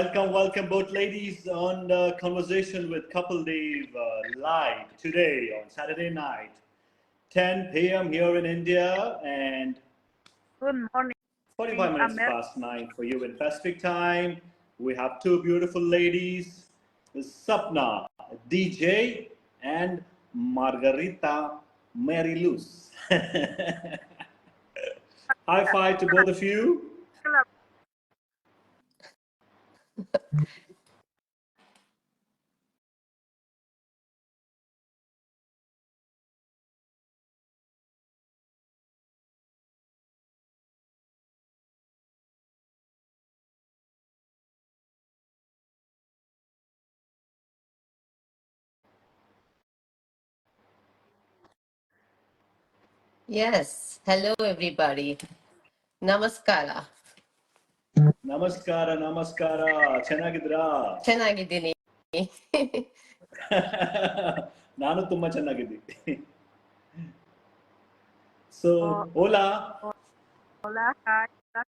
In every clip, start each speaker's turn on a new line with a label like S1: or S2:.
S1: welcome both ladies on the conversation with Kapil Deev live today on Saturday night, 10 p.m. here in India and
S2: good morning,
S1: 45 minutes past 9 for you in Pacific time. We have two beautiful ladies, Sapna Deejay and Margarita Mary Luz. High five to both of you.
S3: Yes. Hello, everybody. Namaskara.
S1: Namaskara, namaskara. Chennagidra.
S3: Chennagidini.
S1: ನಾನು ತುಂಬಾ ಚೆನ್ನಾಗಿದ್ದೀನಿ. So, hola.
S2: Hola, hi.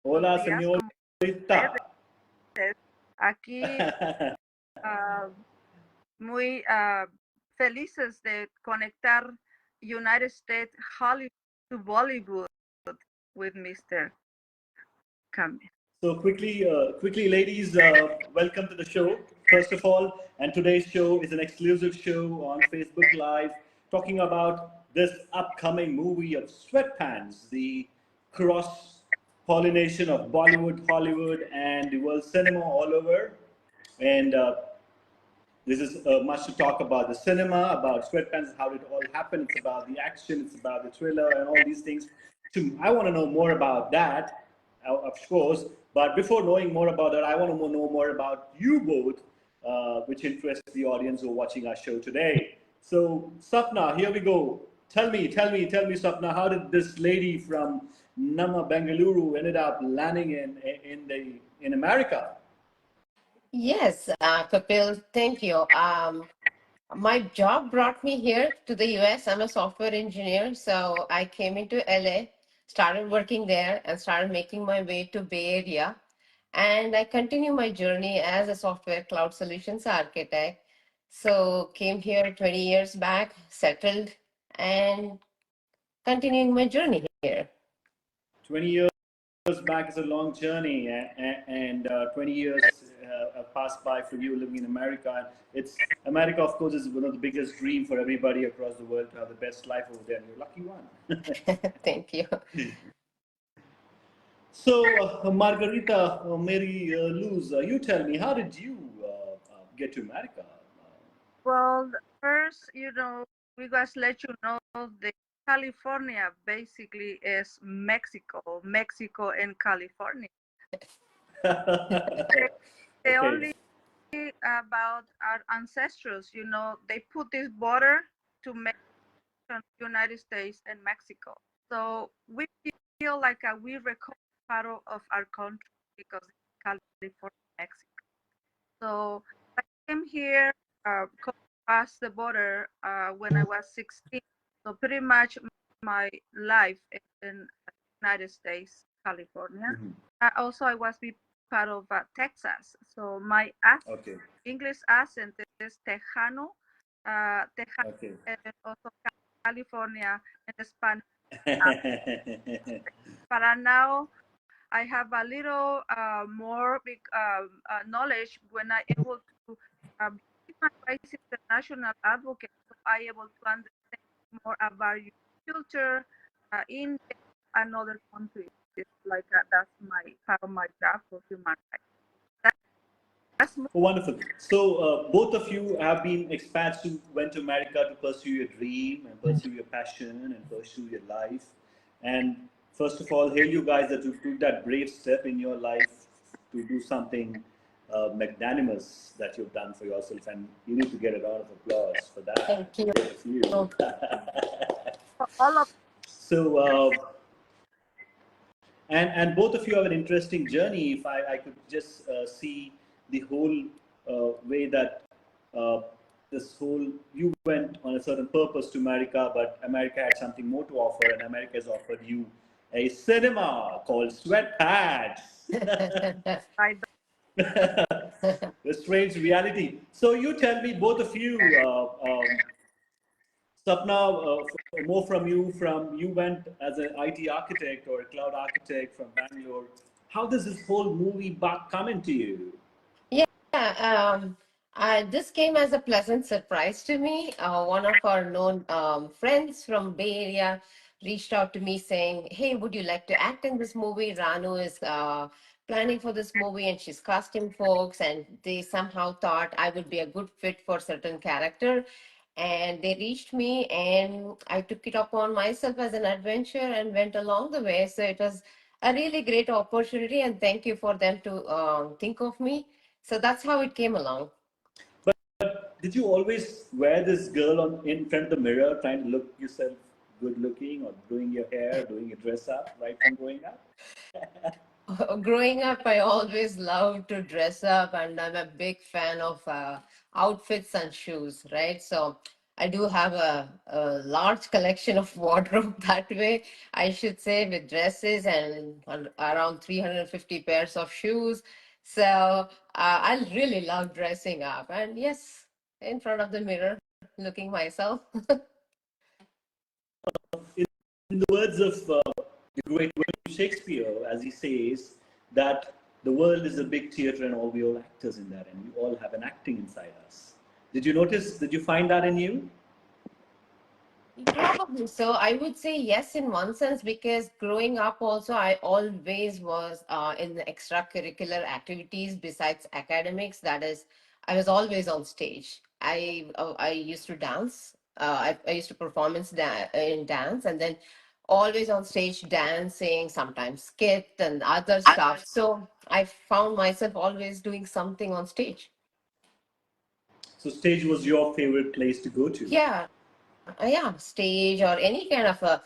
S1: Hola, señorita.
S2: Aquí muy felices de conectar United States Hollywood to Bollywood with Mr. Kamil.
S1: So quickly, ladies, welcome to the show. First of all, and today's show is an exclusive show on Facebook Live talking about this upcoming movie of Sweatpants, the cross-pollination of Bollywood, Hollywood, and the world cinema all over. And this is much to talk about the cinema, about Sweatpants, how it all happened. It's about the action, it's about the thriller, and all these things. So I want to know more about that, of course. But before knowing more about that, I want to know more about you both, which interests the audience who are watching our show today. So, Sapna, here we go. Tell me, Sapna, how did this lady from Nama Bengaluru ended up landing in America?
S3: Yes, Kapil, thank you. My job brought me here to the US. I'm a software engineer, so I came into LA, started working there, and started making my way to Bay Area. And I continue my journey as a software cloud solutions architect. So came here 20 years back, settled, and continuing my journey here.
S1: 20 years back is a long journey, and 20 years have passed by for you living in America. It's America, of course, is one of the biggest dreams for everybody across the world to have the best life over there. You're a lucky one.
S3: Thank you.
S1: So, Margarita, Mary Luz, you tell me, how did you get to America?
S2: Well, first, we guys let you know that California basically is Mexico and California. They only about our ancestors, they put this border to United States and Mexico. So we feel like we record part of our country because it's California, Mexico. So I came here past the border when I was 16. So pretty much my life in United States, California. Also, I was part of Texas. So my English accent is Tejano, and also California and Spanish. But now I have a little more knowledge when I able to be my international advocate. So I able to understand more about your culture in another country. It's like that's part of my job for human rights.
S1: Wonderful. So both of you have been expats who went to America to pursue your dream and pursue your passion and pursue your life. And first of all, hail you guys that you took that brave step in your life to do something magnanimous that you've done for yourself, and you need to get a round of applause for that.
S3: Thank you.
S2: All of
S1: so and both of you have an interesting journey. If I could just see the whole way that you went on a certain purpose to America, but America had something more to offer, and America has offered you a cinema called Sweatpants. The strange reality. So you tell me, both of you, Sapna, more from you. From you went as an IT architect or a cloud architect from Bangalore. How does this whole movie bug come into you?
S3: Yeah, this came as a pleasant surprise to me. One of our known friends from Bay Area reached out to me saying, "Hey, would you like to act in this movie? Ranu is planning for this movie, and she's casting folks, and they somehow thought I would be a good fit for certain character." And they reached me, and I took it upon myself as an adventure and went along the way. So it was a really great opportunity, and thank you for them to think of me. So that's how it came along.
S1: Did you always wear this girl on in front of the mirror, trying to look yourself good looking, or doing your hair, doing your dress up, right from growing up?
S3: Growing up, I always loved to dress up, and I'm a big fan of outfits and shoes, right? So I do have a large collection of wardrobe that way, I should say, with dresses and around 350 pairs of shoes. So I really love dressing up, and yes, in front of the mirror, looking myself.
S1: In the words of the great William Shakespeare, as he says, that the world is a big theater and all we all actors in that, and we all have an acting inside us. Did you notice? Did you find that in you?
S3: Probably so. I would say yes in one sense because growing up also I always was in the extracurricular activities besides academics. That is, I was always on stage. I used to dance. I used to in dance and then always on stage dancing, sometimes skit and other stuff. So I found myself always doing something on stage.
S1: So stage was your favorite place to go to.
S3: Yeah, stage or any kind of a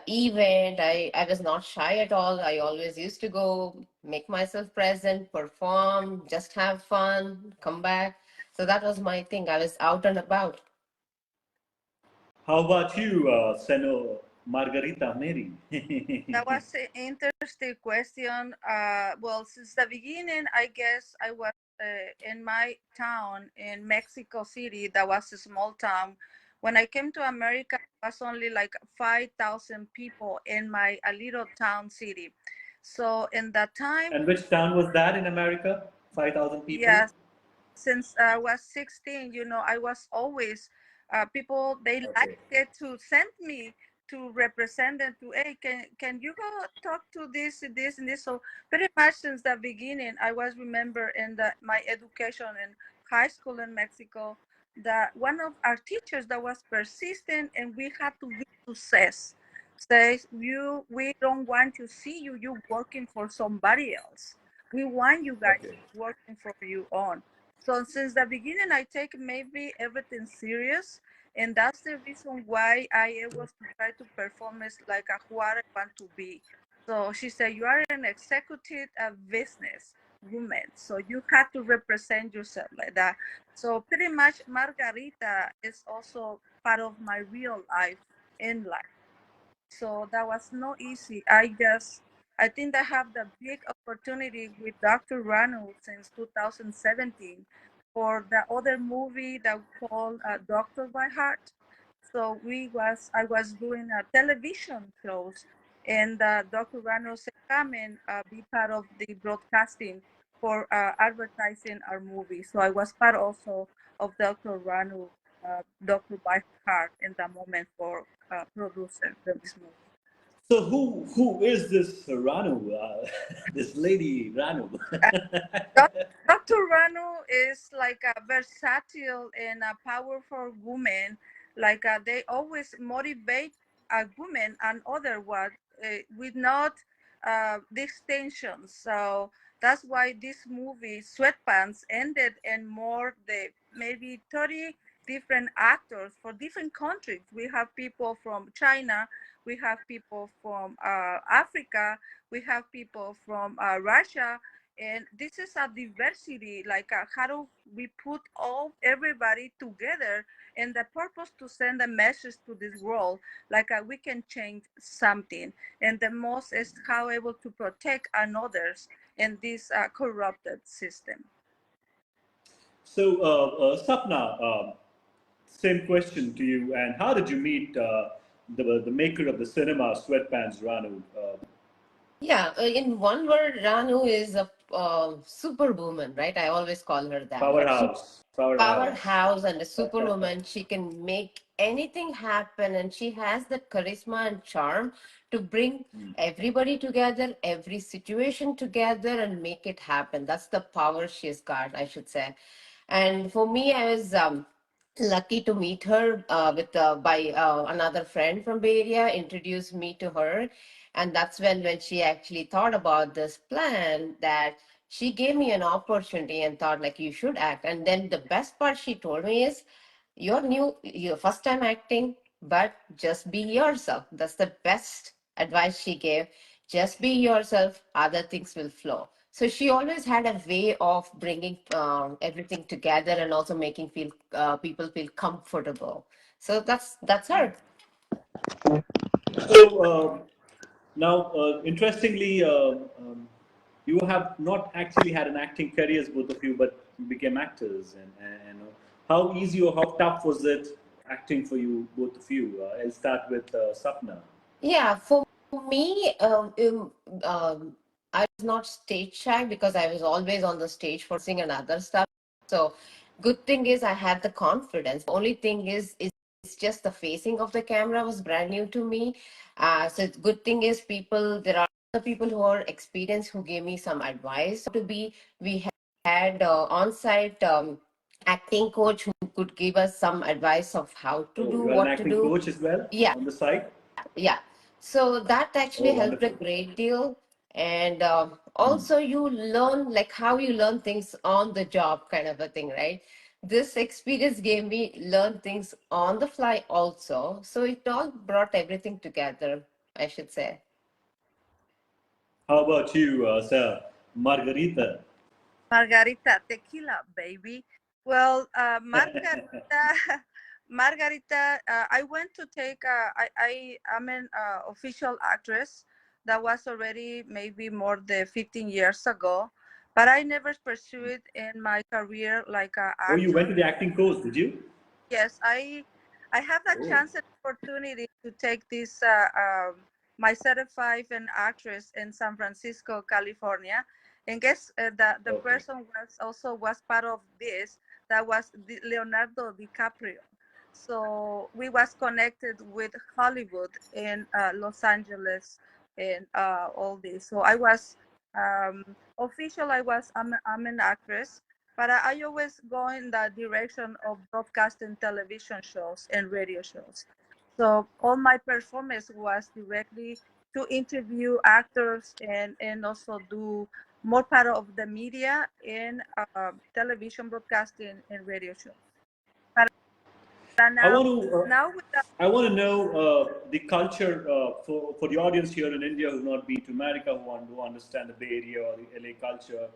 S3: event. I was not shy at all. I always used to go make myself present, perform, just have fun, come back. So that was my thing. I was out and about.
S1: How about you, Seno Margarita Mary?
S2: That was an interesting question. Well, since the beginning, I guess I was in my town in Mexico City. That was a small town. When I came to America, it was only like 5,000 people in my a little town city. So in that time,
S1: And which town was that in America? 5,000 people?
S2: yes, since I was 16, I was always people they
S1: Okay.
S2: liked it to send me to represent them to, hey, can you go talk to this and this. So pretty much since the beginning, I was remember in my education in high school in Mexico that one of our teachers that was persistent and we had to be success says, we don't want to see you working for somebody else. We want you guys
S1: Okay.
S2: working for you on. So since the beginning, I take maybe everything serious, and that's the reason why I was to try to perform as like a what I want to be. So she said, "You are an executive business woman, so you have to represent yourself like that." So pretty much, Margarita is also part of my real life in life. So that was not easy. I think I have the big opportunity with Dr. Rano since 2017 for the other movie that we called Doctor by Heart. So I was doing a television shows, and Dr. Rano said, "Come and be part of the broadcasting for advertising our movie." So I was part also of Dr. Rano, Doctor by Heart in the moment for producing this movie.
S1: So who is this Ranu? This lady Ranu?
S2: Dr. Ranu is like a versatile and a powerful woman. Like they always motivate a woman and other one with not distinctions. So that's why this movie Sweatpants ended in more the maybe 30 different actors for different countries. We have people from China, we have people from Africa, we have people from Russia, and this is a diversity like how do we put all everybody together and the purpose to send a message to this world like we can change something, and the most is how able to protect others in this corrupted system.
S1: So, Sapna, same question to you. And how did you meet the maker of the cinema, Sweatpants, Ranu?
S3: Yeah, in one word, Ranu is a superwoman, right? I always call her that. Like she
S1: Powerhouse, powerhouse.
S3: powerhouse and a superwoman. She can make anything happen, and she has the charisma and charm to bring everybody together, every situation together, and make it happen. That's the power she's got, I should say. And for me, I was lucky to meet her with by another friend from Bay Area introduced me to her, and that's when she actually thought about this plan that she gave me an opportunity and thought like you should act. And then the best part she told me is you're new, your first time acting, but just be yourself. That's the best advice she gave. Just be yourself, other things will flow. So she always had a way of bringing everything together and also making feel people feel comfortable. So that's her.
S1: So, now, interestingly, you have not actually had an acting career, both of you, but you became actors. And how easy or how tough was it acting for you, both of you? I'll start with Sapna.
S3: Yeah, for me, I was not stage shy because I was always on the stage for singing and other stuff. So, good thing is I had the confidence. The only thing is it's just the facing of the camera was brand new to me. So, good thing is there are other people who are experienced who gave me some advice to be. We had on-site acting coach who could give us some advice of how to
S1: Oh,
S3: do,
S1: you are an
S3: what to
S1: acting
S3: do.
S1: coach as well
S3: Yeah,
S1: on the side?
S3: yeah, so that
S1: Oh,
S3: actually helped a
S1: wonderful.
S3: great deal. And
S1: Hmm.
S3: also you learn like how you learn things on the job kind of a thing, right? This experience gave me learn things on the fly also, so it all brought everything together, I should say.
S1: How about you, sir? Margarita?
S2: Margarita, tequila, baby. Well, Margarita, Margarita, I went to take, I'm an official actress. That was already maybe more than 15 years ago, but I never pursued in my career like an
S1: Oh, you went
S2: actor.
S1: to the acting course, did you?
S2: Yes, I have the
S1: Oh,
S2: chance and opportunity to take this my certified an actress in San Francisco, California, and guess the
S1: okay.
S2: person was part of this. That was Leonardo DiCaprio. So we was connected with Hollywood in Los Angeles and all this. So I was um, official. I'm an actress, but I always go in the direction of broadcasting television shows and radio shows. So all my performance was directly to interview actors and also do more part of the media in television broadcasting and radio shows. But
S1: I
S2: now,
S1: want to
S2: now with the
S1: I want to know the culture for the audience here in India who've not been to America, who want to understand the Bay Area or the LA culture.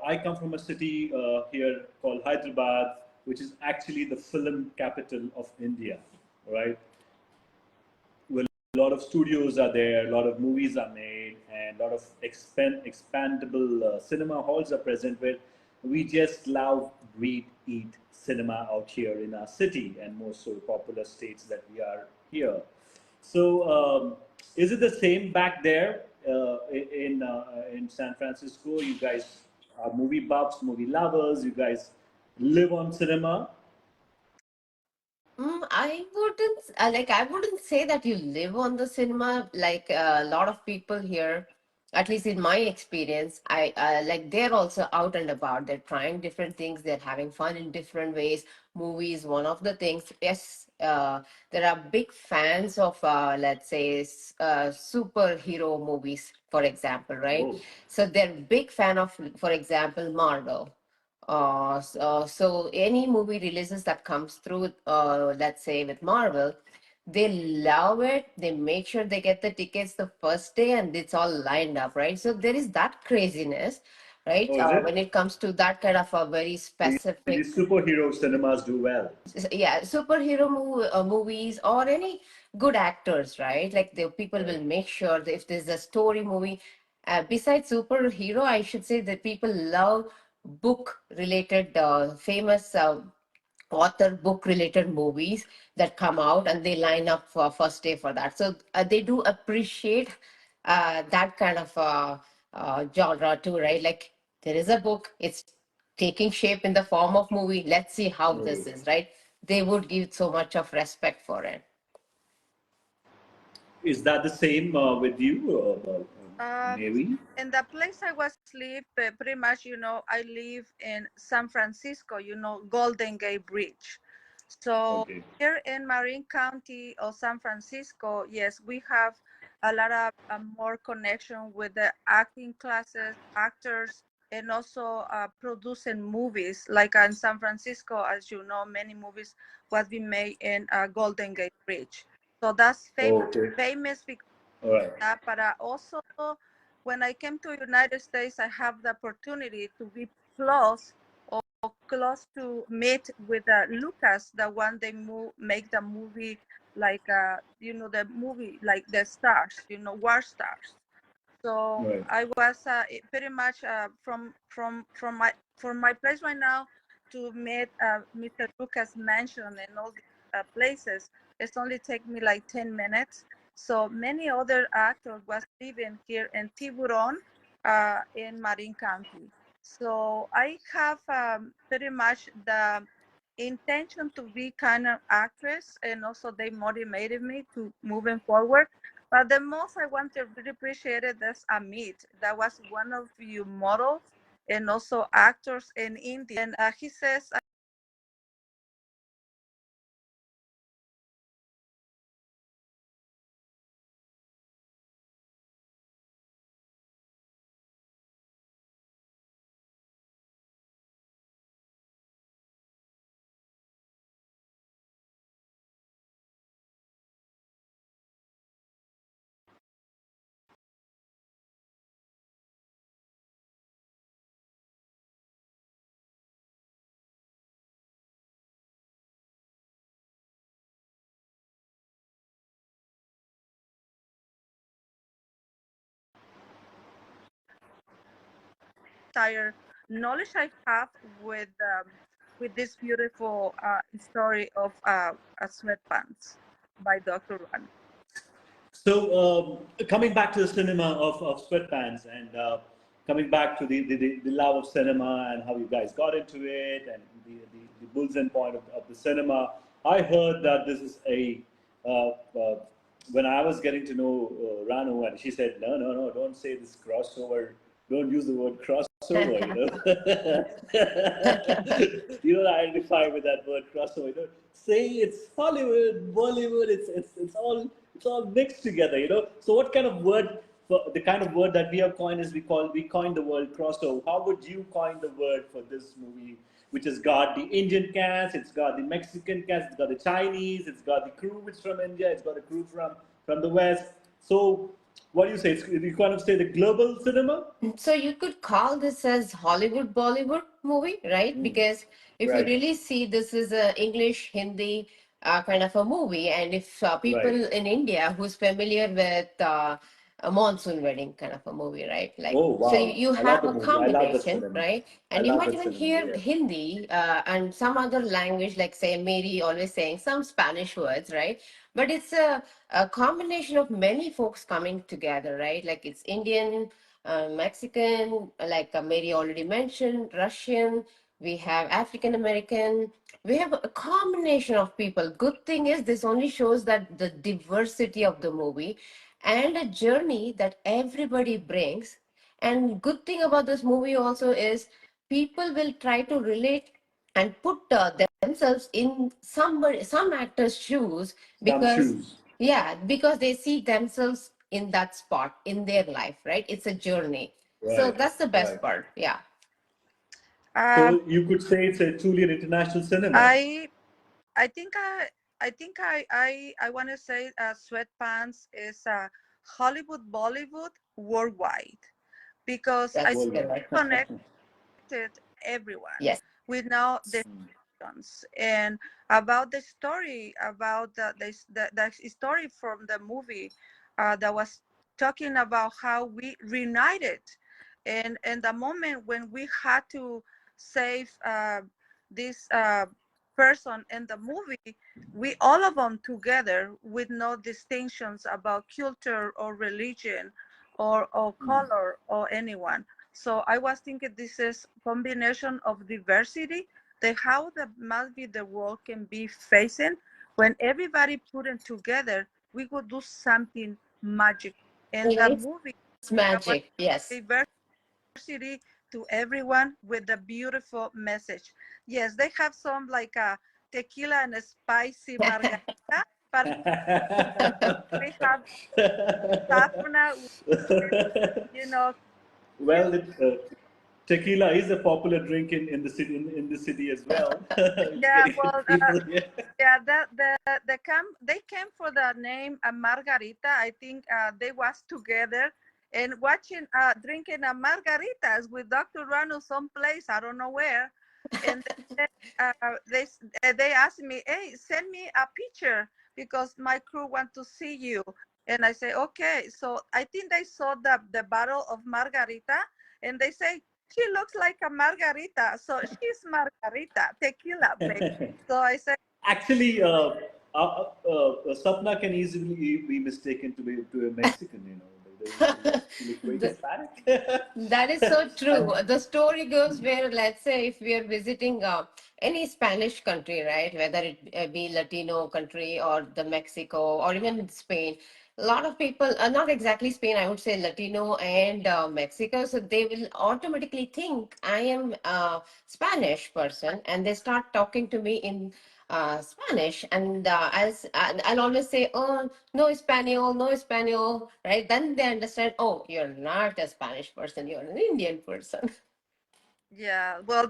S1: I come from a city here called Hyderabad, which is actually the film capital of India, right? Where a lot of studios are there, a lot of movies are made, and a lot of expandable cinema halls are present where we just love, breathe, eat cinema out here in our city and more so popular states that we are here. So, is it the same back there in San Francisco? You guys are movie buffs, movie lovers. You guys live on cinema.
S3: I wouldn't I wouldn't say that you live on the cinema like a lot of people here, at least in my experience. I like they're also out and about. They're trying different things. They're having fun in different ways. Movies, one of the things. Yes, there are big fans of let's say superhero movies, for example, right?
S1: Oh,
S3: So they're big fan of, for example, Marvel. So any movie releases that comes through, let's say with Marvel, they love it. They make sure they get the tickets the first day and it's all lined up, right? So there is that craziness, right?
S1: oh, is
S3: When
S1: it?
S3: it comes to that kind of a very
S1: The
S3: specific,
S1: superhero cinemas do well.
S3: yeah, movies or any good actors, right? Like the people
S1: Right.
S3: will make sure that if there's a story movie, besides superhero, I should say that people love book related, famous author book related movies that come out, and they line up for first day for that. So they do appreciate that kind of genre too, right? Like there is a book, it's taking shape in the form of movie. Let's see how this is, right? They would give so much of respect for it.
S1: Is that the same with you,
S2: Um,
S1: Navy?
S2: in the place I was live, pretty much, I live in San Francisco, Golden Gate Bridge. So
S1: Okay.
S2: here in Marin County of San Francisco, yes, we have a lot of more connection with the acting classes, actors, and also producing movies. Like in San Francisco, as you know, many movies was being made in Golden Gate Bridge. So that's
S1: Okay.
S2: famous because
S1: All right.
S2: that, but also when I came to United States, I have the opportunity to be close or close to meet with Lucas, the one they make the movie like the movie like the stars, war stars. So
S1: Right.
S2: I was pretty much from my place right now to meet Mr. Lucas Mansion and all these places. It's only take me like 10 minutes. So many other actors was living here in Tiburon, in Marin County. So I have pretty much the intention to be kind of actress, and also they motivated me to moving forward. But the most I want to really appreciate it is Amit. That was one of your models and also actors in India. And he says, entire knowledge I have with this beautiful story of Sweatpants by Dr. Ran.
S1: So coming back to the cinema of Sweatpants and coming back to the love of cinema and how you guys got into it and the bulls and point of the cinema, I heard that this is when I was getting to know Ranu, and she said, no, no, no, don't say this crossover, don't use the word crossover, you know. You don't identify with that word crossover. You don't say it's Hollywood, Bollywood, it's all mixed together, you know. So what kind of word, the kind of word that we have coined is we coined the word crossover. How would you coin the word for this movie, which has got the Indian cast, it's got the Mexican cast, it's got the Chinese, it's got the crew which from India, it's got a crew from the West. So what do you say? You kind of say the global cinema?
S3: So you could call this as Hollywood Bollywood movie, right? Because if you
S1: Right,
S3: really see, this is a English Hindi kind of a movie, and if people
S1: right.
S3: in India who's familiar with a monsoon wedding kind of a movie, right? Like,
S1: Oh
S3: so
S1: wow,
S3: you
S1: I love
S3: have
S1: the
S3: a
S1: movie. I love the
S3: combination,
S1: cinema.
S3: right?
S1: I
S3: And you
S1: love
S3: might
S1: that
S3: even
S1: cinema.
S3: hear
S1: Yeah.
S3: Hindi and some other language, like say Mary always saying some Spanish words, right? But it's a combination of many folks coming together, right? Like it's Indian, Mexican, like Mary already mentioned, Russian, we have African American, we have a combination of people. Good thing is, this only shows that the diversity of the movie and a journey that everybody brings. And good thing about this movie also is people will try to relate and put themselves in some actor's shoes,
S1: Some
S3: because
S1: shoes.
S3: yeah, because they see themselves in that spot in their life, right? It's a journey. So
S1: Right,
S3: that's the
S1: right.
S3: best part. Yeah.
S2: Um,
S1: So you could say it's a truly an international cinema.
S2: I I think I want to say Sweatpants is Hollywood Bollywood worldwide, because I
S3: That's
S1: Worldwide.
S3: correct.
S2: connected everyone
S3: Yes.
S2: with now the and about the story about the story from the movie that was talking about how we reunited and the moment when we had to save this person in the movie, we all of them together with no distinctions about culture or religion or color or anyone. So I was thinking this is combination of diversity, the how the must be the world can be facing when everybody put it together, we could do something magic. And the
S3: It's
S2: movie was
S3: magic. Yes.
S2: diversity to everyone with a beautiful message. Yes, they have some like a tequila and a spicy margarita, but we have Sapna, you know,
S1: Well, tequila is a popular drink in the city in the city as well. It's
S2: yeah,
S1: getting
S2: well,
S1: people here.
S2: yeah, they came for the name Margarita. I think they was together and watching drinking a margaritas with Dr. Rano someplace I don't know where, and then, they asked me, hey, send me a picture because my crew want to see you. And I say okay. So I think they saw the bottle of margarita and they say she looks like a margarita, so she's margarita tequila baby. So I said,
S1: Actually, Sapna can easily be mistaken to a Mexican. You know, she looks very
S3: The-
S1: Hispanic.
S3: That is so true.
S1: And
S3: The story goes where, let's say, if we are visiting any Spanish country, right, whether it be Latino country or the Mexico or even Spain, a lot of people, not exactly Spain, I would say Latino and Mexico, so they will automatically think I am a Spanish person, and they start talking to me in Spanish, and I'll always say, oh, no Espanol, no Espanol, right? Then they understand, oh, you're not a Spanish person, you're an Indian person.
S2: yeah, well,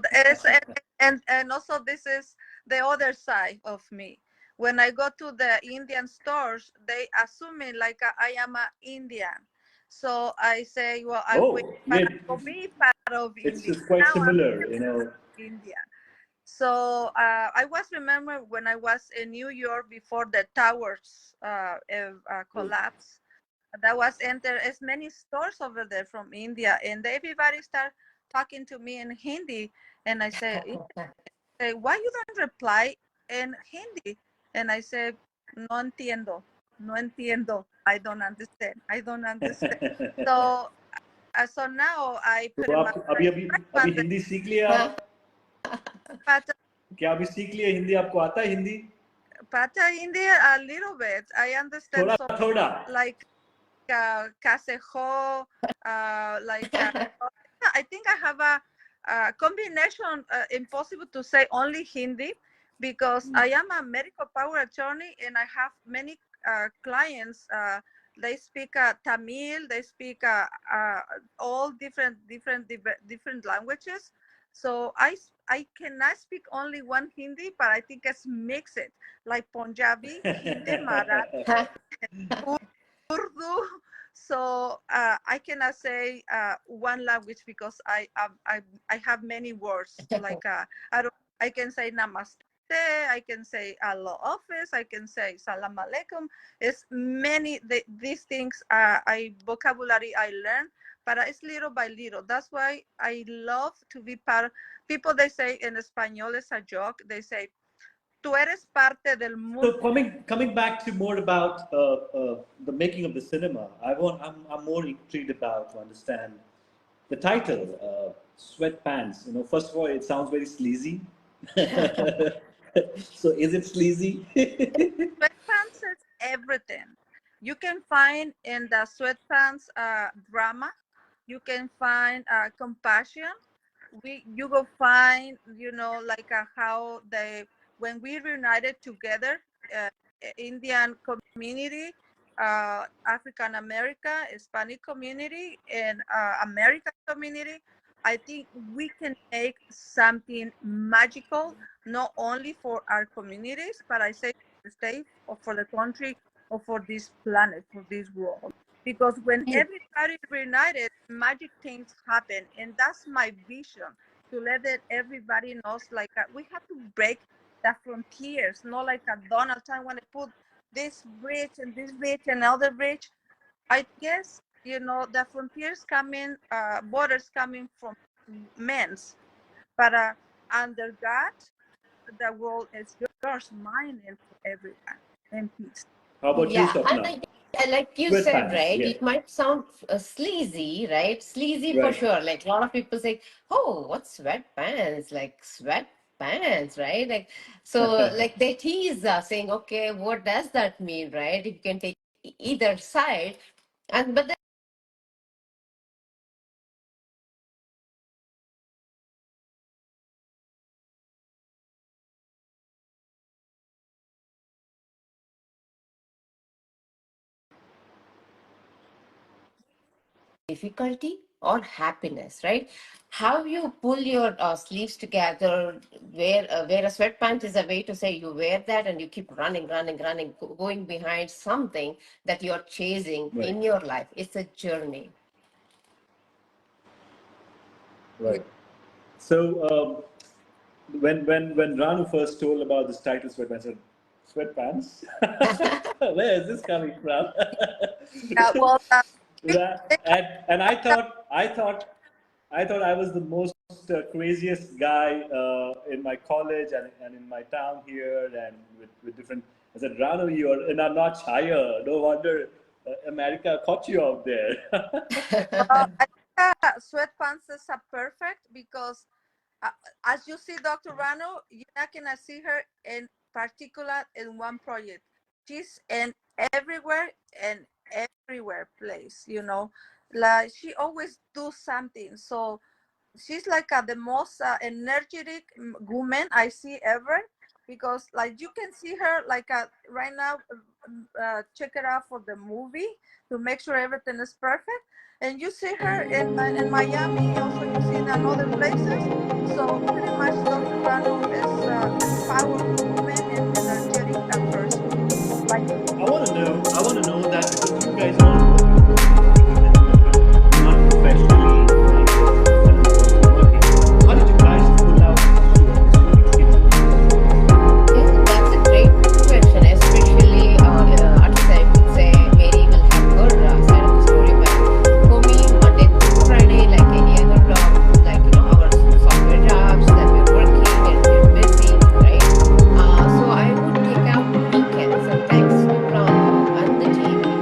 S2: and also this is the other side of me. When I go to the Indian stores, they assume me like I am a Indian. So I say, well, I wait
S1: oh, yeah,
S2: para comer part of India.
S1: it's quite
S2: Now I'm
S1: similar. You know.
S2: India. So I was remember when I was in New York before the towers collapsed. That was enter as many stores over there from India, and everybody start talking to me in Hindi, and I say, why you don't reply in Hindi? And I say, no entiendo, no entiendo. I don't understand. I don't understand. So so now I put
S1: तो
S2: in my
S1: आप अभी
S2: sweatpants.
S1: Hindi सीख लिया आप
S2: Pata,
S1: क्या अभी सीख लिए हिंदी आपको आता है Hindi
S2: pata Hindi a little bit. I understand
S1: थोड़ा
S2: so
S1: थोड़ा
S2: like casejo, like I think I have a combination. Impossible to say only Hindi because I am a medical power attorney and I have many clients. They speak Tamil. They speak all different languages. So I cannot speak only one Hindi, but I think it's mix it like Punjabi, Hindi, Marathi, Urdu. So I cannot say one language because I have many words. Like I don't. I can say namaste. I can say Allah office. I can say salam alaikum. It's many these things. I vocabulary I learn, but it's little by little. That's why I love to be part. People they say in Espanol it's a joke. They say tú eres parte del
S1: so
S2: mundo.
S1: coming back to more about the making of the cinema I'm more intrigued about to understand the title Sweatpants. You know, first of all it sounds very sleazy. So is it sleazy?
S2: Sweatpants is everything. You can find in the sweatpants drama. You can find compassion. You will find like how they when we reunited together, uh, Indian community, African America, Hispanic community, and American community. I think we can make something magical not only for our communities, but I say for the state or for the country or for this planet, for this world. Because when everybody reunited, magic things happen, and that's my vision to let everybody knows like we have to break the frontiers, not like a Donald Trump when they put this bridge and other bridge. I guess the frontiers coming, borders coming from men's. But under God, the world is yours, mine, and for everyone, and peace.
S1: How about you,
S3: Yeah, and
S1: Sapna?
S3: like you said,
S1: Sweatpants,
S3: right?
S1: yeah.
S3: It might sound sleazy, right? Sleazy for
S1: Right.
S3: sure. Like a lot of people say, "Oh, what's sweatpants?" Like sweatpants, right? Like so, like they tease us, saying, "Okay, what does that mean?" Right? You can take either side, and but then when you understand the definition, difficulty or happiness, right? How you pull your sleeves together, wear a sweatpants is a way to say you wear that and you keep running, running, running, going behind something that you're chasing
S1: Right.
S3: in your life. It's a journey.
S1: Right. So when Ranu first told about this title Sweatpants, I said, Sweatpants? Where is this coming from?
S2: Yeah, well,
S1: And I thought I was the most craziest guy in my college and in my town here and with different. I said, Ranu, you are in a notch higher. No wonder America caught you out there.
S2: I think Sweatpants is a perfect because uh, as you see Dr. Rano, you're not gonna see her in particular in one project. She's in everywhere and everywhere place, Like she always do something. So she's like the most energetic woman I see ever because like you can see her like right now check it out for the movie to make sure everything is perfect and you see her in Miami also you see it in other places so pretty much Dr. Rano is this powerful woman and energetic person like
S1: I want to know that because you guys all not professionally, how did you guys pull out this shooting schedule?
S3: Yeah, that's a great question, especially artists. I would say Mary will have her side of the story, but for me, Monday through Friday, like any other like our software jobs that we're working and we're busy, right? So I would take out weekends, and thanks to Ranu and the team who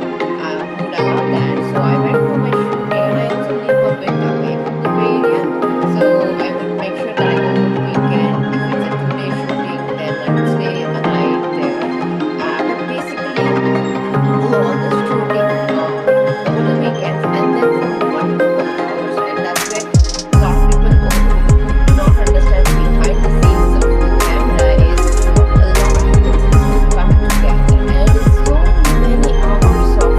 S3: would allow that. So I went for my shooting, and I also live a bit away from the Bay Area. So I would make sure that I go for the weekend. If it's a 2 day shooting, then I would stay a night there. But basically, do all the shooting over the weekends and then for multiple hours, right? That's where a lot of people who do not understand behind the scenes of the camera is a lot of things to come together and so many hours of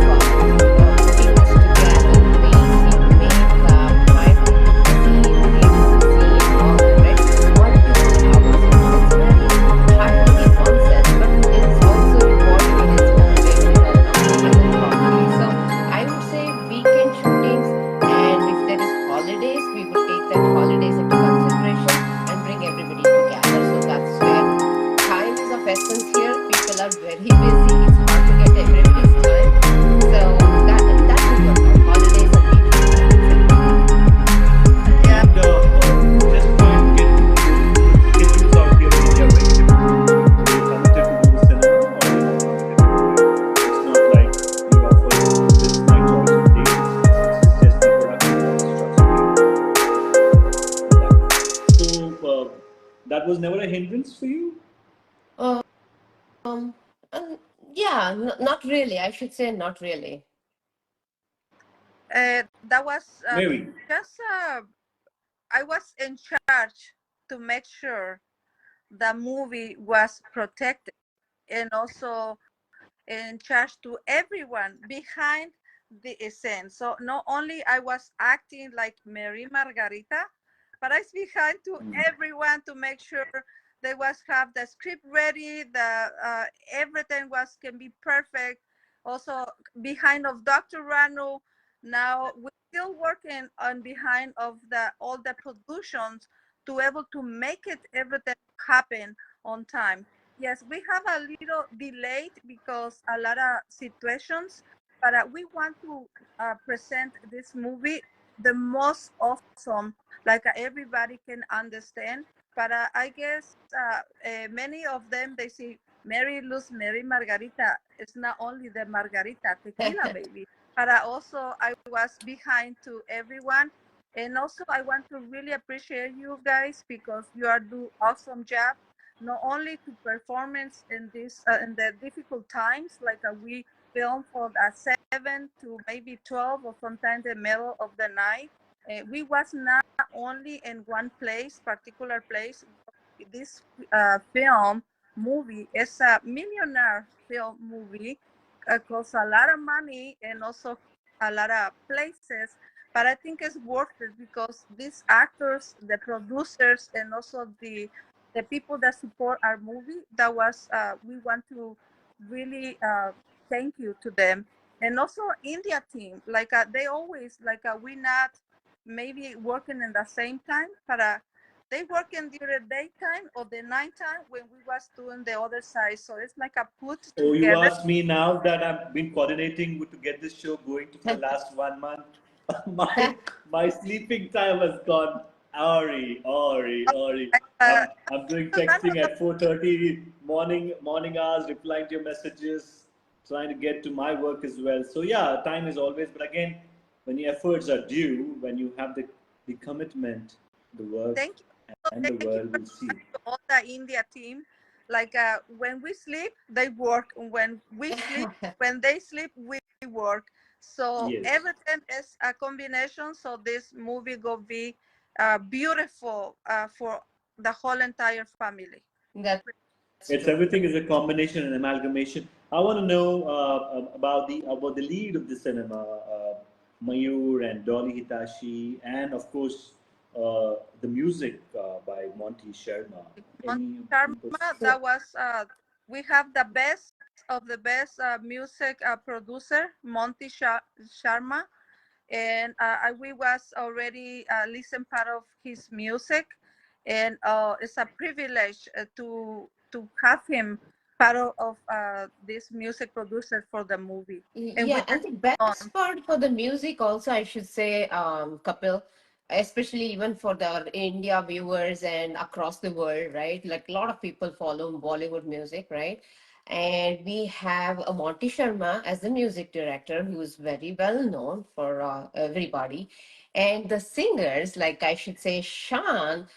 S3: putting this together, painting, makeup, trying to do the scene, reading the scene, all that, right? Multiple hours. It's very hard to give concept, but it's also rewarding in its own way to come together properly. So I would say weekend shootings, and if there is holidays, we would take that holidays into consideration and bring everybody together. So that's where time is of essence here. People are very busy. It's hard to get everybody's time. So that will work out. Holidays and weekends, I would say.
S2: yeah
S1: And just trying to get schedules out here in India very different. You're committed to do the cinema or you're not committed to it. It's not like you offer this is my choice of dates. It's just the production that is structured. So that was never a hindrance for you,
S3: Um, and yeah, not really. I should say not really.
S2: that was
S1: Mary.
S2: just I was in charge to make sure the movie was protected and also in charge to everyone behind the scene. So not only I was acting like Mary Margarita, but I was behind to everyone to make sure they was have the script ready, the everything was can be perfect. Also behind of Dr. Ranu. Now we're still working on behind of the all the productions to able to make it everything happen on time. Yes, we have a little delayed because a lot of situations, but we want to present this movie the most awesome, like everybody can understand. But I guess many of them they say Mary Luz, Mary Margarita. It's not only the Margarita tequila, baby. But also I was behind to everyone, and also I want to really appreciate you guys because you are do awesome job, not only to performance in this in the difficult times like we film for 7 to maybe 12 or sometimes the middle of the night. We was not only in one place, particular place. This film movie is a millionaire film movie. Costs a lot of money and also a lot of places. But I think it's worth it because these actors, the producers, and also the people that support our movie, that was we want to really thank you to them, and also India team. Like they always like we not maybe working in the same time, but they working during the daytime or the nighttime when we was doing the other side. So it's like a put
S1: Oh, you
S2: together.
S1: asked me now that I've been coordinating to get this show going for the last 1 month. my my sleeping time has gone. Ari.
S2: Uh,
S1: I'm doing
S2: so none
S1: texting
S2: of the,
S1: at 4:30 morning hours, replying to your messages, trying to get to my work as well. So yeah, time is always. But again, when your efforts are due, when you have the commitment, the work
S2: thank you. So
S1: and the
S2: thank you
S1: world
S2: very
S1: will see.
S2: much to all the India team. Like when we sleep, they work. When we sleep, when they sleep, we work. So
S1: Yes.
S2: everything is a combination. So this movie go be beautiful for the whole entire family.
S3: That's true.
S1: It's everything is a combination and amalgamation. I want to know about the lead of the cinema, Mayur and Dolly Hitachi, and of course the music by Monty Sharma.
S2: On
S1: Any inputs?
S2: Sharma,
S3: So
S2: that was we have the best of the best music producer, Sharma, and we was already listen part of his music, and it's a privilege to have him part of this music producer for the movie, and we
S3: Yeah,
S2: are
S3: and the
S2: on.
S3: best part for the music also, I should say, Kapil, especially even for the India viewers and across the world, right? Like a lot of people follow Bollywood music, right? And we have a Monty Sharma as the music director, who is very well known for everybody. And the singers, like I should say, Shan,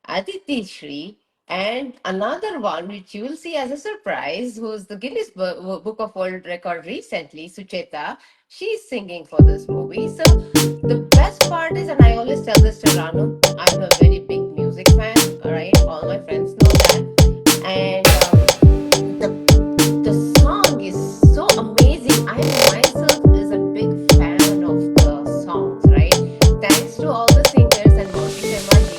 S3: Aditi Shri, and another one which you will see as a surprise, who's the Guinness Book of World Record recently, Sucheta. She's singing for this movie. So the best part is, and I always tell this to Ranu, I'm a very big music fan. All right, all my friends know that, and the the song is so amazing. I myself is a big fan of the songs, right? Thanks to all the singers and Monty Sharma ji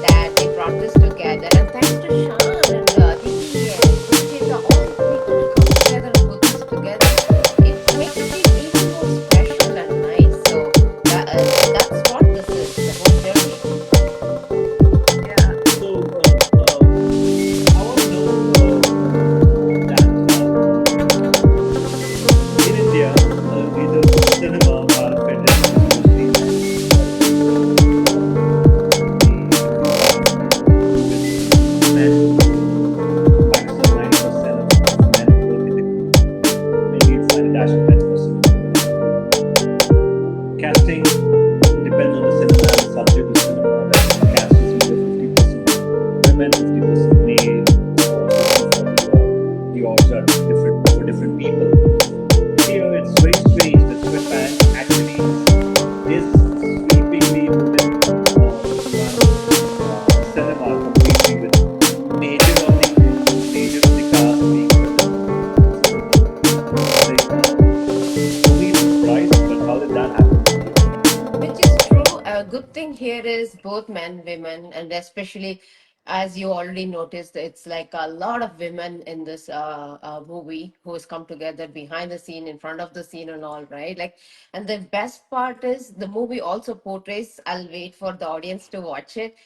S3: that they brought this together, and thanks to Shan and Diti and Suchita, all the people to come together and put this together. It makes it feel even more special and nice. So that's what this is, the whole journey.
S2: Yeah.
S1: So I want to know that in India, either cinema or federation is mostly men. Maximum 90% of men work in the crew. Maybe it's like a dash of 10%. Casting depends on the cinema and the subject of cinema. The cast is either 50% women, 50% male, or 60-40. The odds are different for different people. Here, it's very strange that Sweatpants actually is sweepingly women run cinema completely with major of the crew, major of the cast being women. For me, it's a surprise, but how did that happen?
S3: Which is true. A good thing here is both men, women, and especially as you already noticed, it's like a lot of women in this movie who has come together behind the scene, in front of the scene, and all, right? Like, and the best part is the movie also portrays. I'll wait for the audience to watch it.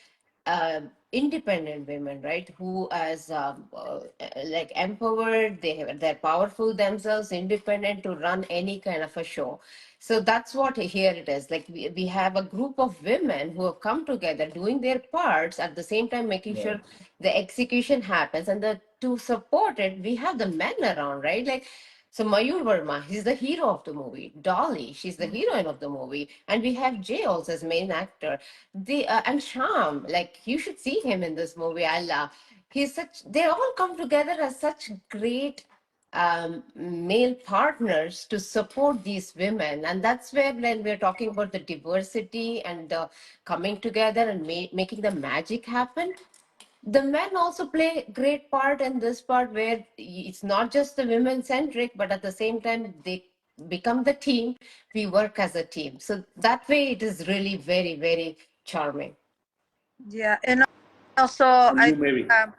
S3: independent women, right? Who as like empowered, they're powerful themselves, independent to run any kind of a show. So that's what here it is. Like we have a group of women who have come together doing their parts at the same time, making
S1: Right.
S3: sure the execution happens. And to support it, we have the men around, right? Like so Mayur Verma, he's the hero of the movie. Dolly, she's the heroine of the movie. And we have Jay also as main actor. And Sham, like you should see him in this movie. I love. He's such. They all come together as such great male partners to support these women, and that's where when we're talking about the diversity and coming together and making the magic happen, the men also play great part in this part where it's not just the women centric, but at the same time they become the team. We work as a team, so that way it is really very charming.
S2: Yeah, and also
S1: And
S2: I
S1: you, Mary.
S2: um,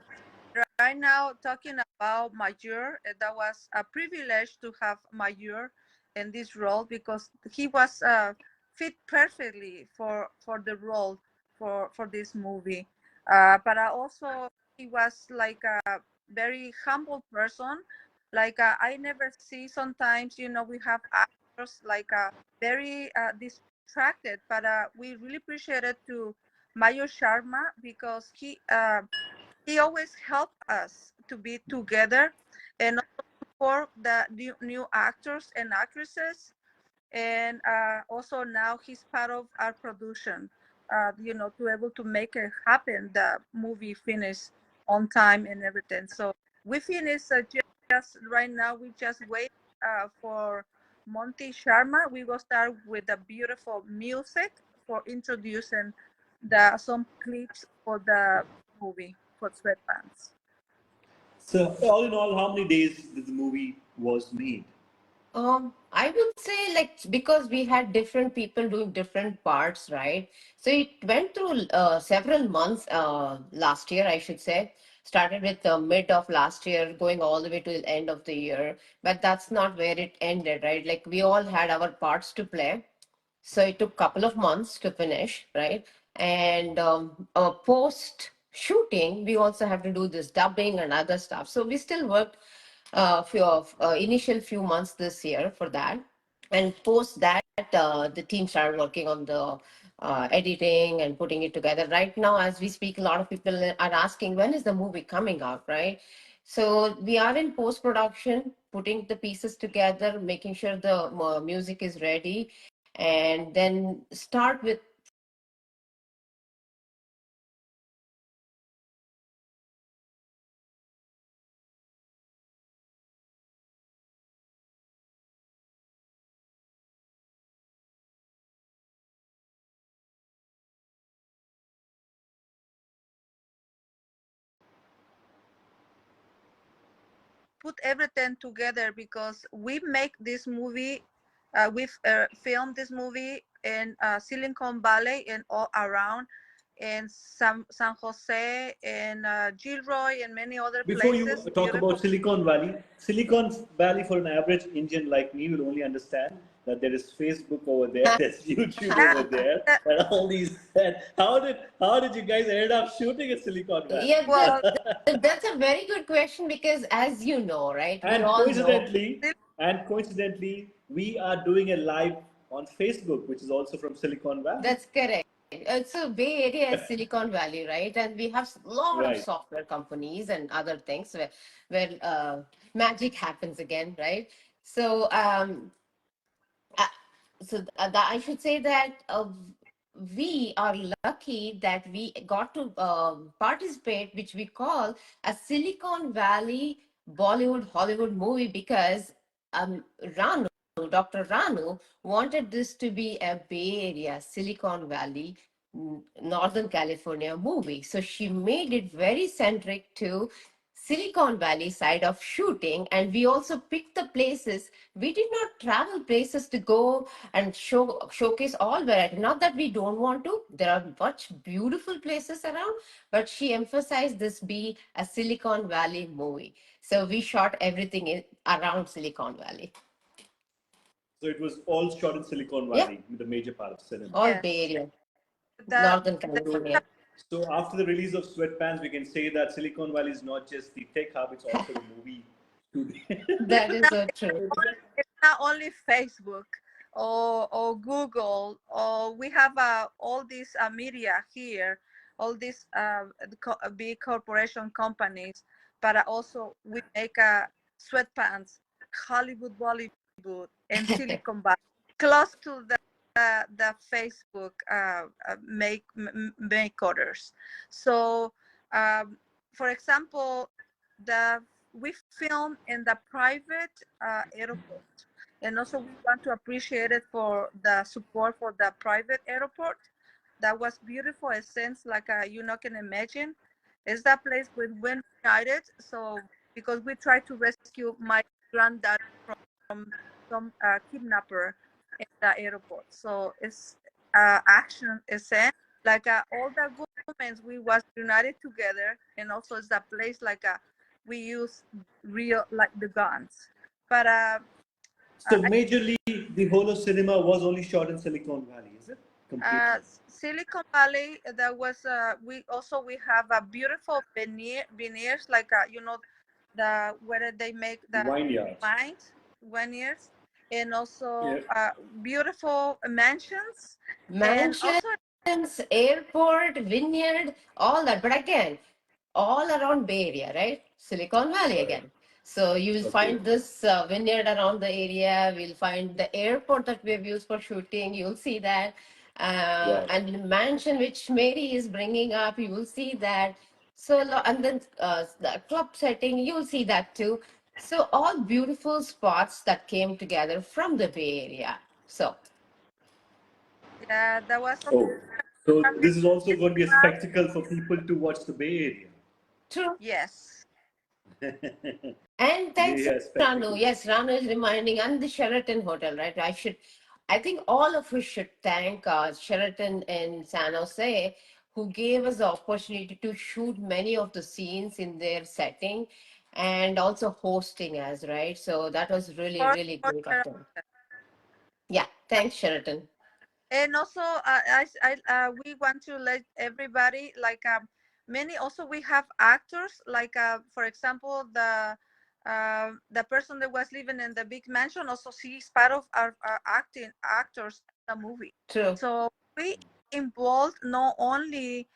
S2: right now talking about Major, that was a privilege to have Major in this role because he was fit perfectly for the role for this movie. But I also he was like a very humble person. Like I never see sometimes we have actors like very distracted, but we really appreciated to Mayo Sharma because he always helped us to be together and for the new actors and actresses. And also now he's part of our production, to able to make it happen, the movie finish on time and everything. So we finished just right now. We just wait for Monty Sharma. We will start with the beautiful music for introducing some clips for the movie for Sweatpants.
S1: So, all in all, how many days did the movie was made?
S3: I would say like because we had different people doing different parts, right? So it went through several months last year, I should say. Started with the mid of last year, going all the way to the end of the year. But that's not where it ended, right? Like we all had our parts to play. So it took a couple of months to finish, right? And post shooting, we also have to do this dubbing and other stuff. So we still worked few of initial few months this year for that, and post that the team started working on the editing and putting it together. Right now, as we speak, a lot of people are asking when is the movie coming out, right? So we are in post production, putting the pieces together, making sure the music is ready, and then start with
S2: put everything together because we make this movie. We've filmed this movie in Silicon Valley and all around, in San Jose and Gilroy and many other
S1: Before you
S2: places.
S1: talk
S2: Beautiful.
S1: about Silicon Valley for an average Indian like me will only understand that there is Facebook over there, there's YouTube over there,
S2: Uh,
S1: and all these. And how did you guys end up shooting in Silicon Valley?
S3: yeah,
S2: well,
S3: that's a very good question because as you know, right, we
S1: And
S3: all know.
S1: coincidentally, we are doing a live on Facebook, which is also from Silicon Valley.
S3: That's correct. So Bay Area is Silicon Valley, right? And we have a lot of
S1: Right.
S3: software companies and other things where magic happens again, right? So uh, I should say that we are lucky that we got to participate, which we call a Silicon Valley Bollywood Hollywood movie because Ranu, Dr. Ranu wanted this to be a Bay Area, Silicon Valley, Northern California movie. So she made it very centric to Silicon Valley side of shooting, and we also picked the places. We did not travel places to go and showcase all variety. Not that we don't want to. There are much beautiful places around, but she emphasized this be a Silicon Valley movie. So we shot everything around Silicon Valley.
S1: So it was all shot in Silicon
S3: Yeah,
S1: Valley, the major part of cinema.
S3: all Bay
S2: yes,
S3: Area,
S2: the
S3: Northern
S2: the
S3: California.
S1: So after the release of Sweatpants, we can say that Silicon Valley is not just the tech hub; it's also the movie studio.
S3: That is so true.
S2: It's not only Facebook or Google, or we have all these media here, all these big corporation companies, but also we make Sweatpants, Hollywood, Bollywood, and Silicon Valley, close to the Facebook make orders. So, for example, the we film in the private airport, and also we want to appreciate it for the support for the private airport. That was beautiful, a sense like you not can imagine. It's that place when united. So because we tried to rescue my granddad from some kidnapper in the airport. So it's action essence like all the governments we was united together, and also it's a place like we use real like the guns. But
S1: So majorly, the whole of cinema was only shot in Silicon Valley, is it? Completely.
S2: Silicon Valley, there was we have a beautiful veneers like the where they make the
S1: Vineyards.
S2: vineyards, and also
S1: Yeah.
S2: beautiful mansions, and
S3: Mansions,
S2: also
S3: airport, vineyard, all that. But again, all around Bay Area, right? Silicon Valley
S1: Right.
S3: again. So you will
S1: Okay.
S3: find this vineyard around the area. We'll find the airport that we have used for shooting. You'll see that.
S1: Right.
S3: And the mansion which Mary is bringing up, you will see that. So, and then the club setting, you'll see that too. So all beautiful spots that came together from the Bay Area. So
S2: yeah, there was
S1: Oh, so this is also
S2: this
S1: going to be a
S2: class.
S1: spectacle for people to watch the Bay Area.
S3: true.
S2: Yes.
S3: And thanks,
S1: Yeah,
S3: Ranu.
S1: spectacle.
S3: Yes, Ranu is reminding, and the Sheraton Hotel, right? I think all of us should thank Sheraton in San Jose, who gave us the opportunity to shoot many of the scenes in their setting and also hosting us, right? So that was really,
S2: For,
S3: really
S2: for
S3: great of
S2: sure.
S3: them. Yeah, thanks, Sheraton.
S2: And also we want to let everybody like many also we have actors like for example the person that was living in the big mansion, also she's part of our acting actors in the movie.
S3: True.
S2: So we involved not only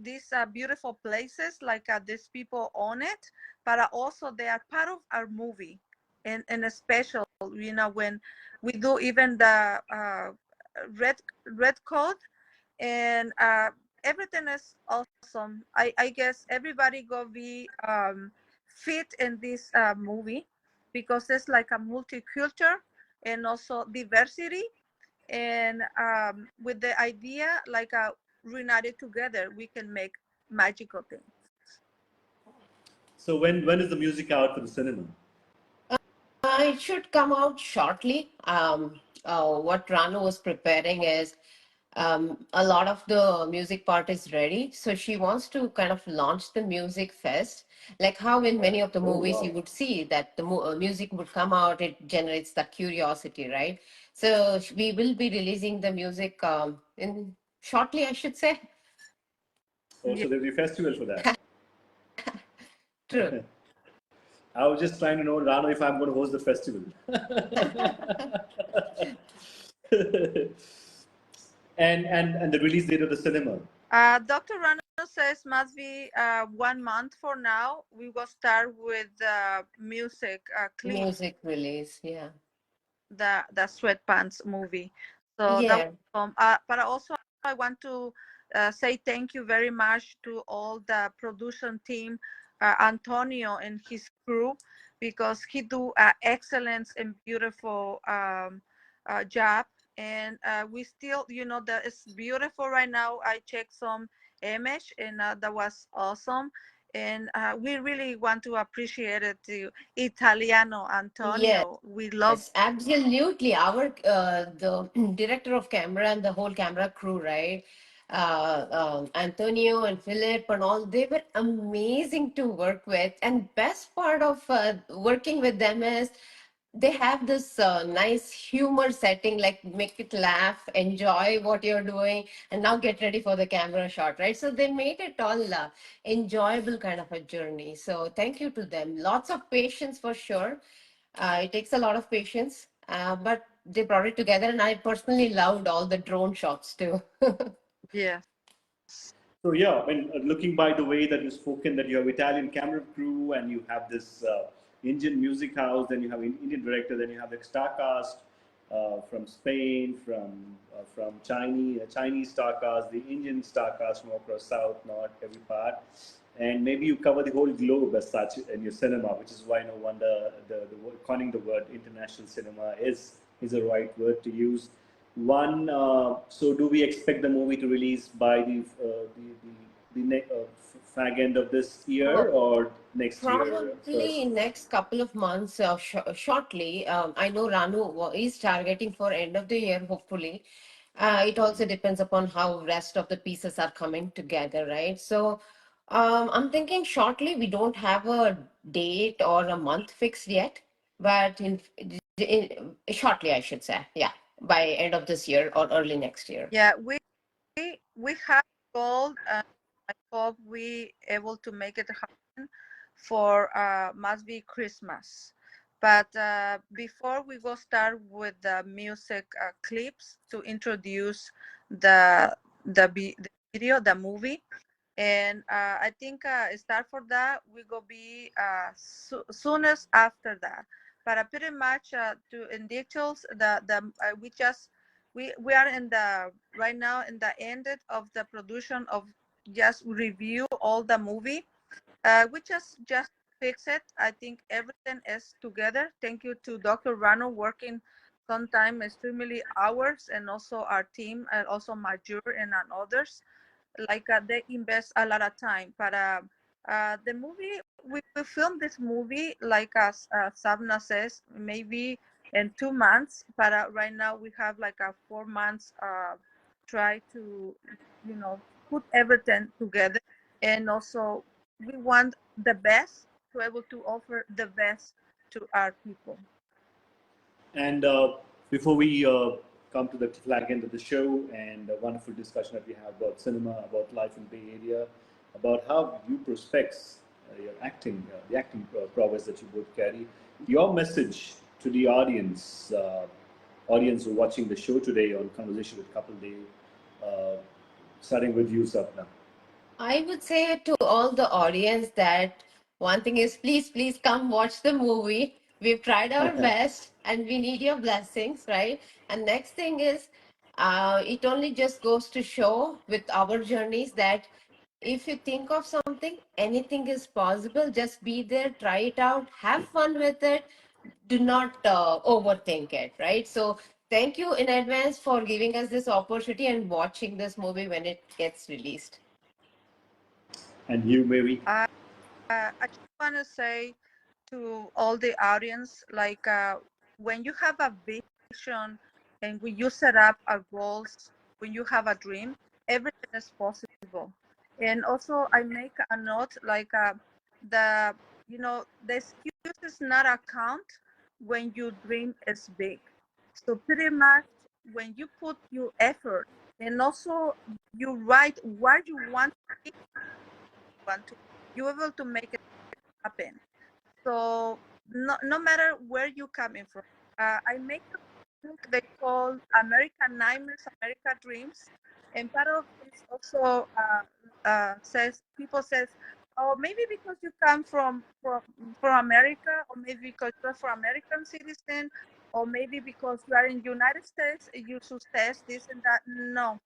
S2: these beautiful places like these people own it, but also they are part of our movie, and a special, when we do even the red red code, and everything is awesome. I guess everybody go be fit in this movie, because it's like a multicultural and also diversity, and with the idea like united together we can make magical things.
S1: So when is the music out for the cinema?
S3: It should come out shortly. What Ranu was preparing is a lot of the music part is ready. So she wants to kind of launch the music first. Like how in many of the
S1: Oh
S3: movies you
S1: wow.
S3: would see that the music would come out, it generates that curiosity, right? So we will be releasing the music in shortly, I should say.
S2: Yeah.
S1: Also, there'll be a festival for that.
S3: True.
S1: I was just trying to know, Rano, if I'm going to host the festival. And the release date of the cinema.
S2: Dr. Rano says must be 1 month for now. We will start with the music clip,
S3: Music release, yeah.
S2: the Sweatpants movie. So that
S3: Yeah.
S2: but also I want to say thank you very much to all the production team, Antonio and his crew, because he do excellent and beautiful job. And we still, that is beautiful right now. I checked some image, and that was awesome. And we really want to appreciate it to Italiano
S3: Yes.
S2: Antonio. We love.
S3: Yes, absolutely. Our the director of camera and the whole camera crew, right? Antonio and Philip and all, they were amazing to work with. And best part of working with them is they have this nice humor setting, like make it laugh, enjoy what you're doing, and now get ready for the camera shot, right? So they made it all enjoyable kind of a journey. So thank you to them. Lots of patience for sure. It takes a lot of patience, but they brought it together, and I personally loved all the drone shots too.
S2: Yes.
S1: So yeah, when looking by the way that you've spoken, that you have Italian camera crew and you have this Indian music house, then you have an Indian director, then you have the star cast from Spain, from Chinese star cast, the Indian star cast from across south, north, every part, and maybe you cover the whole globe as such in your cinema, which is why no wonder coining the word international cinema is the right word to use. One, so do we expect the movie to release by fag end of this year
S3: Oh,
S1: or next year
S3: probably
S1: first?
S3: in next couple of months, shortly. I know is targeting for end of the year, hopefully. It also depends upon how rest of the pieces are coming together, right? So I'm thinking shortly. We don't have a date or a month fixed yet, but shortly, I should say, yeah, by end of this year or early next year.
S2: Yeah, we have goal, and I hope we able to make it happen for must be Christmas. But before we go start with the music clips to introduce the video, the movie, and I think start for that we go be soonest after that. But pretty much to in details, the we are in the right now in the end of the production of just review all the movie. We just fix it. I think everything is together. Thank you to Dr. Rano working sometime extremely hours, and also our team, and also my jury and others. Like they invest a lot of time. But the movie, we filmed this movie like as Sabna says, maybe in 2 months. But right now we have like a 4 months. Try to, put everything together, and also we want the best to able to offer the best to our people.
S1: And before we come to the flag end of the show and a wonderful discussion that we have about cinema, about life in Bay Area, about how you prospects your acting, the acting prowess that you both carry, your message to the audience who are watching the show today on Conversation with Couple Day, uh, starting with you, Sapna.
S3: I would say to all the audience that one thing is please, please come watch the movie. We've tried our best and we need your blessings, right? And next thing is, it only just goes to show with our journeys that if you think of something, anything is possible. Just be there, try it out, have fun with it. Do not overthink it, right? So thank you in advance for giving us this opportunity and watching this movie when it gets released.
S1: And you, Mary.
S2: I just want to say to all the audience, like when you have a vision and when you set up a goals, when you have a dream, everything is possible. And also I make a note like the the excuse is not a count when your dream is big. So pretty much when you put your effort and also you write what you want to, you're able to make it happen. So no matter where you coming from, I make a book they call American Nightmares, America Dreams, and part of it also says people says, oh maybe because you come from America, or maybe because you're from American citizen, or maybe because you are in United States, you should test this and that. No,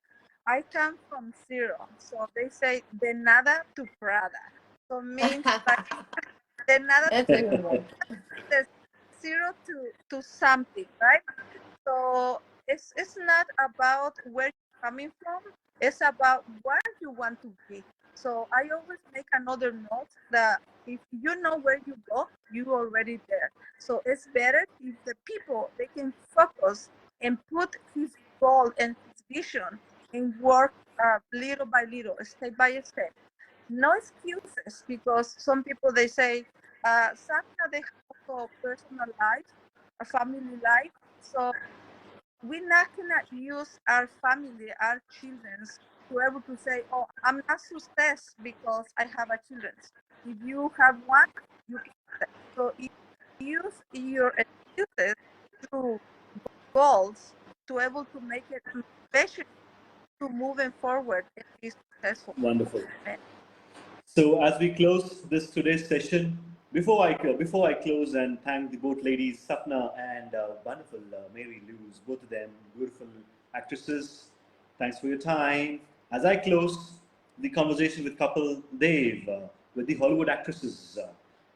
S2: I come from zero, so they say de nada to Prada. So means like de nada
S3: That's a good one.
S2: the zero to something, right? So it's not about where you're coming from. It's about where you want to be. So I always make another note that if you know where you go, you're already there. So it's better if the people they can focus and put his goal and his vision and work little by little, step by step. No excuses, because some people they say, Santa, they have also personal life. a family life. So we not cannot use our family, our childrens, to able to say, "Oh, I'm not success because I have a children." If you have one, you can success. So if you use your excuses through goals to able to make it motivation to moving forward and be successful.
S1: Wonderful.
S2: And
S1: So as we close this today's session, before I close and thank the both ladies, Sapna and wonderful Mary Luz, both of them beautiful actresses. Thanks for your time. As I close the conversation with couple Dev, with the Hollywood actresses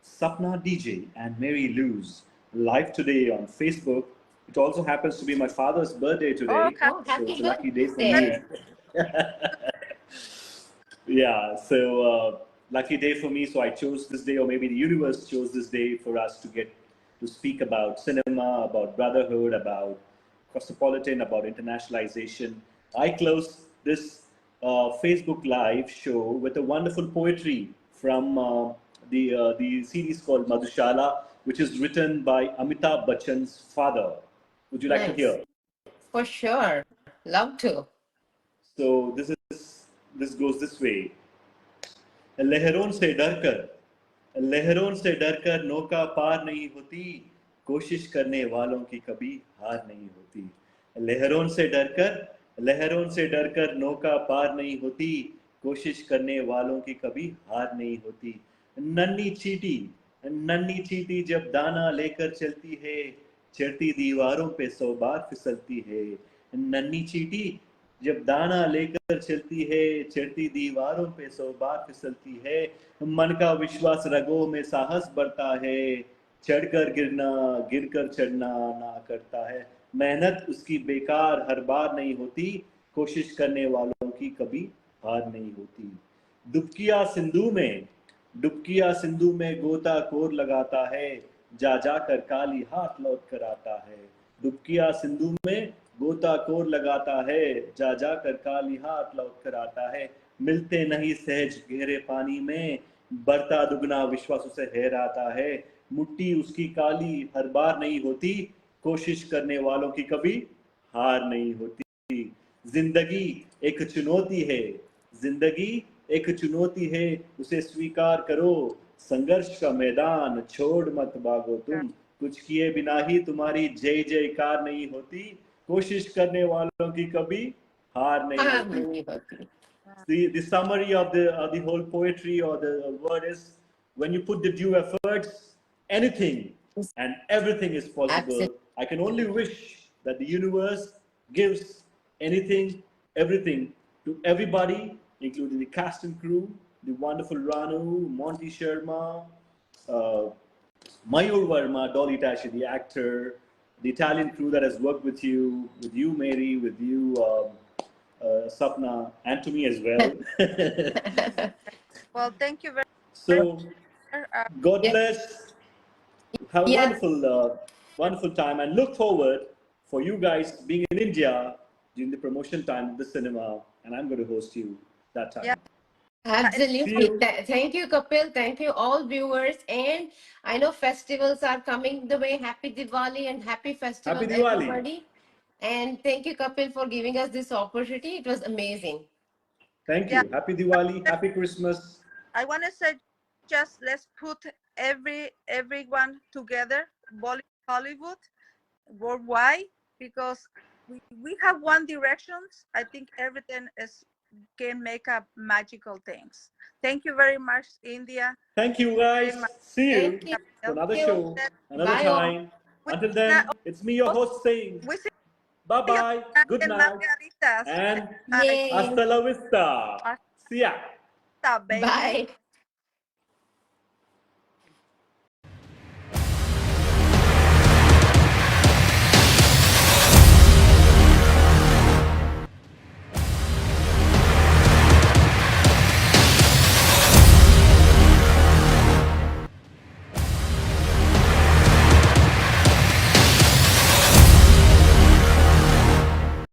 S1: Sapna Deejay and Mary Luz, live today on Facebook. It also happens to be my father's birthday
S2: oh,
S1: today,
S3: Oh,
S1: so
S3: happy
S1: it's a lucky day for
S3: birthday.
S1: me. Yeah, so lucky day for me. So I chose this day, or maybe the universe chose this day for us to get to speak about cinema, about brotherhood, about cosmopolitan, about internationalization. I close this Facebook Live show with a wonderful poetry from the series called Madhushala, which is written by Amitabh Bachchan's father. Would you like to
S3: Nice.
S1: hear?
S3: For sure. Love to.
S1: So this goes this way. लहरों से डरकर नौका पार नहीं होती कोशिश करने वालों की कभी हार नहीं होती लहरों से डरकर नौका पार नहीं होती कोशिश करने वालों की कभी हार नहीं होती नन्ही चींटी नन्ही चींटी जब दाना लेकर चलती है चढ़ती दीवारों पे 100 बार फिसलती है नन्ही चींटी जब दाना लेकर चलती है चढ़ती दीवारों पे 100 बार फिसलती है मन का विश्वास रगों में साहस बढ़ता है चढ़कर गिरना गिरकर चढ़ना ना करता है मेहनत उसकी बेकार हर बार नहीं होती कोशिश करने वालों की कभी हार नहीं होती डुबकिया सिंधु में गोताखोर लगाता है जा जाकर काली हाथ लौट कर आता है डुबकिया सिंधु में गोताखोर लगाता है जा जाकर काली हाथ लौट कर आता है मिलते नहीं सहज गहरे पानी में बढ़ता दुगना विश्वास उसे हैराता है मुट्ठी उसकी काली हर बार नहीं होती कोशिश करने वालों की कभी हार नहीं होती जिंदगी एक चुनौती है जिंदगी एक चुनौती है उसे स्वीकार करो संघर्ष का मैदान छोड़ मत भागो तुम कुछ किए बिना ही तुम्हारी जय जयकार नहीं होती कोशिश करने वालों की कभी हार नहीं
S3: हार
S1: होती
S3: नहीं होती.
S1: the summary of the whole poetry or the word is when you put the due efforts anything and everything is possible.
S3: Absolutely.
S1: I can only wish that the universe gives anything everything to everybody including the cast and crew, the wonderful Ranu, Monty Sharma, uh, Mayur Verma, Dolly Tashi, the actor, the Italian crew that has worked with you, Mary, with you, Sapna, and to me as well.
S2: well, thank you very
S1: So,
S2: much.
S1: God
S3: Yeah.
S1: bless. Have a
S3: Yeah.
S1: wonderful time, and look forward for you guys being in India during the promotion time of the cinema, and I'm going to host you that time.
S2: Yeah.
S3: Absolutely.
S1: you.
S3: Thank you, Kapil. Thank you, all viewers. And I know festivals are coming the way. Happy Diwali and happy
S1: Happy
S3: festivals,
S1: Diwali.
S3: everybody. And thank you, Kapil, for giving us this opportunity. It was amazing.
S1: Thank
S2: Yeah.
S1: you. Happy Diwali. Happy Christmas.
S2: I want to say, just let's put everyone together, Hollywood, worldwide, because we have one directions. I think everything can make up magical things. Thank you very much, India.
S1: Thank you, guys. See you
S3: Thank you.
S1: for another
S3: Thank you.
S1: show, another
S3: Bye, all.
S1: time. Until then, it's me, your host, saying
S2: We see
S1: bye bye, good
S2: and
S1: night,
S2: margaritas.
S1: and
S3: Yay.
S1: hasta la vista. See ya.
S2: Hasta, baby.
S3: Bye.